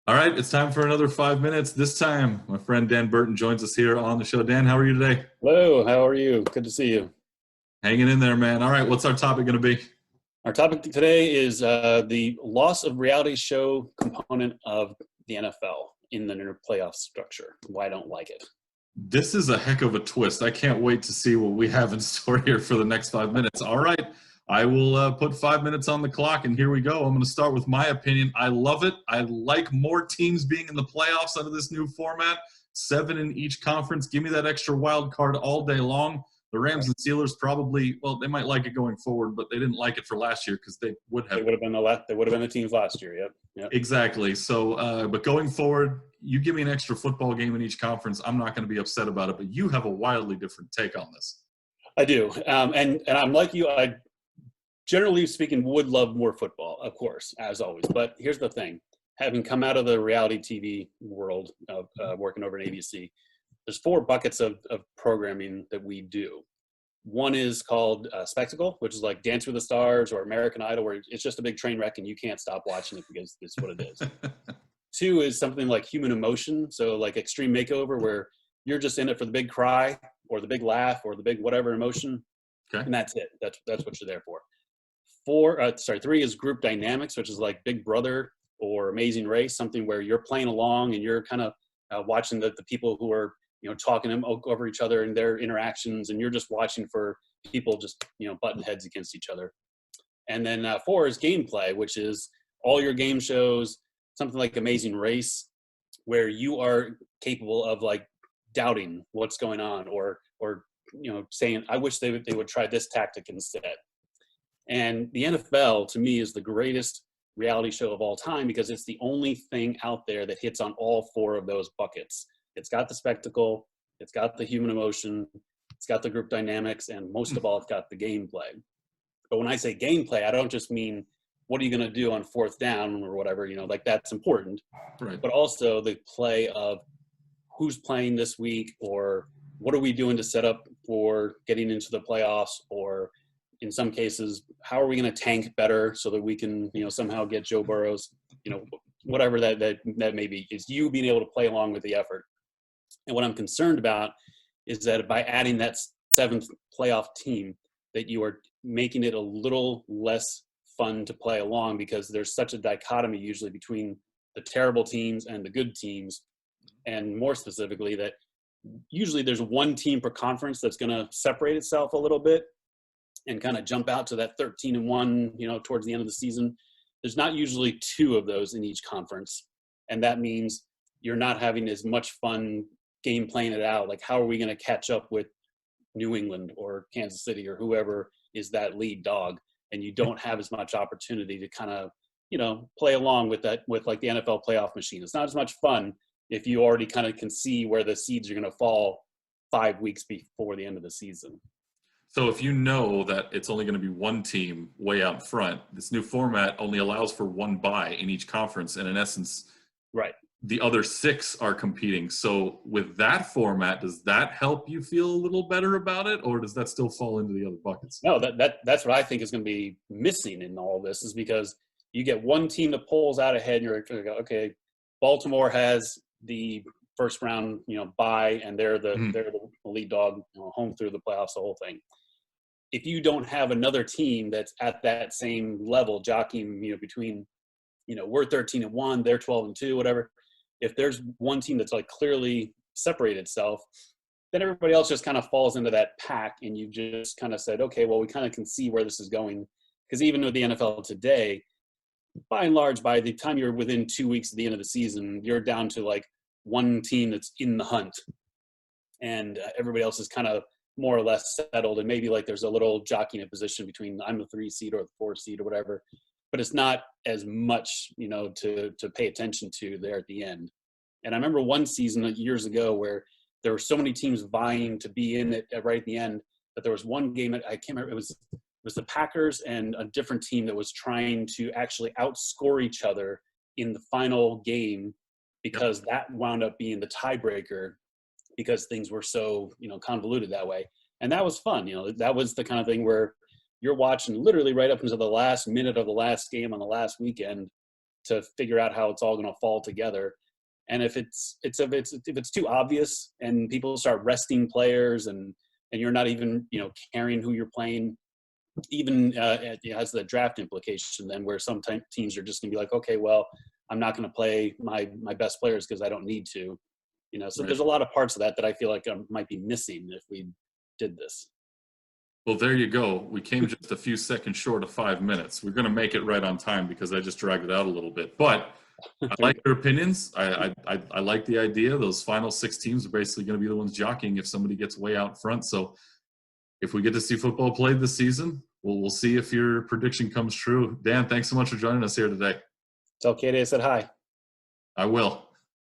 All right, it's time for another 5 minutes. This time, my friend Dan Bertin joins us here on the show. Dan, how are you today? Hello, how are you? Good to see you. Hanging in there, man. All right, what's our topic going to be? Our topic today is the loss of reality show component of the NFL in the new playoff structure. Why I don't like it. This is a heck of a twist. I can't wait to see what we have in store here for the next 5 minutes. All right, I will put 5 minutes on the clock, and here we go. I'm going to start with my opinion. I love it. I like more teams being in the playoffs under this new format. 7 in each conference. Give me that extra wild card all day long. The Rams and Steelers probably, well, they might like it going forward, but they didn't like it for last year because they would have. They would have been the teams last year. Yep. Exactly. So, but going forward, you give me an extra football game in each conference. I'm not going to be upset about it, but you have a wildly different take on this. I do, and I'm like you. I generally speaking would love more football, of course, as always. But here's the thing: having come out of the reality TV world of working over in ABC, there's 4 buckets of programming that we do. One is called Spectacle, which is like Dance with the Stars or American Idol, where it's just a big train wreck and you can't stop watching it because it's what it is. 2 is something like Human Emotion, so like Extreme Makeover, where you're just in it for the big cry or the big laugh or the big whatever emotion, Okay. and that's it. That's what you're there for. 3 is Group Dynamics, which is like Big Brother or Amazing Race, something where you're playing along and you're kind of watching the people who are talking over each other and their interactions, and you're just watching for people just butting heads against each other. And then 4 is Gameplay, which is all your game shows, something like Amazing Race, where you are capable of like doubting what's going on or saying, I wish they would try this tactic instead. And the NFL, to me, is the greatest reality show of all time because it's the only thing out there that hits on all 4 of those buckets. It's got the spectacle, it's got the human emotion, it's got the group dynamics, and most of all, it's got the gameplay. But when I say gameplay, I don't just mean what are you going to do on 4th down or whatever, like that's important. Right. But also the play of who's playing this week, or what are we doing to set up for getting into the playoffs, or in some cases, how are we going to tank better so that we can, somehow get Joe Burrows, whatever that may be. Is you being able to play along with the effort. And what I'm concerned about is that by adding that 7th playoff team, that you are making it a little less fun to play along because there's such a dichotomy usually between the terrible teams and the good teams. And more specifically, that usually there's one team per conference that's going to separate itself a little bit and kind of jump out to that 13-1, towards the end of the season. There's not usually 2 of those in each conference. And that means you're not having as much fun game playing it out. Like, how are we going to catch up with New England or Kansas City or whoever is that lead dog? And you don't have as much opportunity to kind of, play along with that, with like the NFL playoff machine. It's not as much fun if you already kind of can see where the seeds are going to fall 5 weeks before the end of the season. So if you know that it's only going to be one team way out front, this new format only allows for 1 bye in each conference. And in essence, right, the other 6 are competing. So with that format, does that help you feel a little better about it, or does that still fall into the other buckets? No, that's what I think is going to be missing in all this, is because you get one team that pulls out ahead and you're going to go, okay, Baltimore has the first round, bye, and they're the lead dog, home through the playoffs, the whole thing. If you don't have another team that's at that same level jockeying, between, we're 13-1, they're 12-2, whatever. If there's one team that's like clearly separated itself, then everybody else just kind of falls into that pack, and you just kind of said, okay, well, we kind of can see where this is going. Because even with the NFL today, by and large, by the time you're within 2 weeks of the end of the season, you're down to like one team that's in the hunt, and everybody else is kind of more or less settled. And maybe like there's a little jockeying in position between I'm the 3 seed or the 4 seed or whatever. But it's not as much, to pay attention to there at the end. And I remember one season years ago where there were so many teams vying to be in it right at the end, that there was one game, I can't remember, it was the Packers and a different team that was trying to actually outscore each other in the final game, because that wound up being the tiebreaker because things were so, convoluted that way. And that was fun. That was the kind of thing where you're watching literally right up until the last minute of the last game on the last weekend, to figure out how it's all going to fall together. And if it's too obvious and people start resting players and you're not even, caring who you're playing, even has the draft implication then where some teams are just going to be like, okay, well, I'm not going to play my best players because I don't need to, so Right. there's a lot of parts of that I feel like might be missing if we did this. Well, there you go. We came just a few seconds short of 5 minutes. We're going to make it right on time because I just dragged it out a little bit. But I like your opinions. I like the idea. Those final 6 teams are basically going to be the ones jockeying if somebody gets way out front. So if we get to see football played this season, we'll see if your prediction comes true. Dan, thanks so much for joining us here today. Tell Katie I said hi. I will.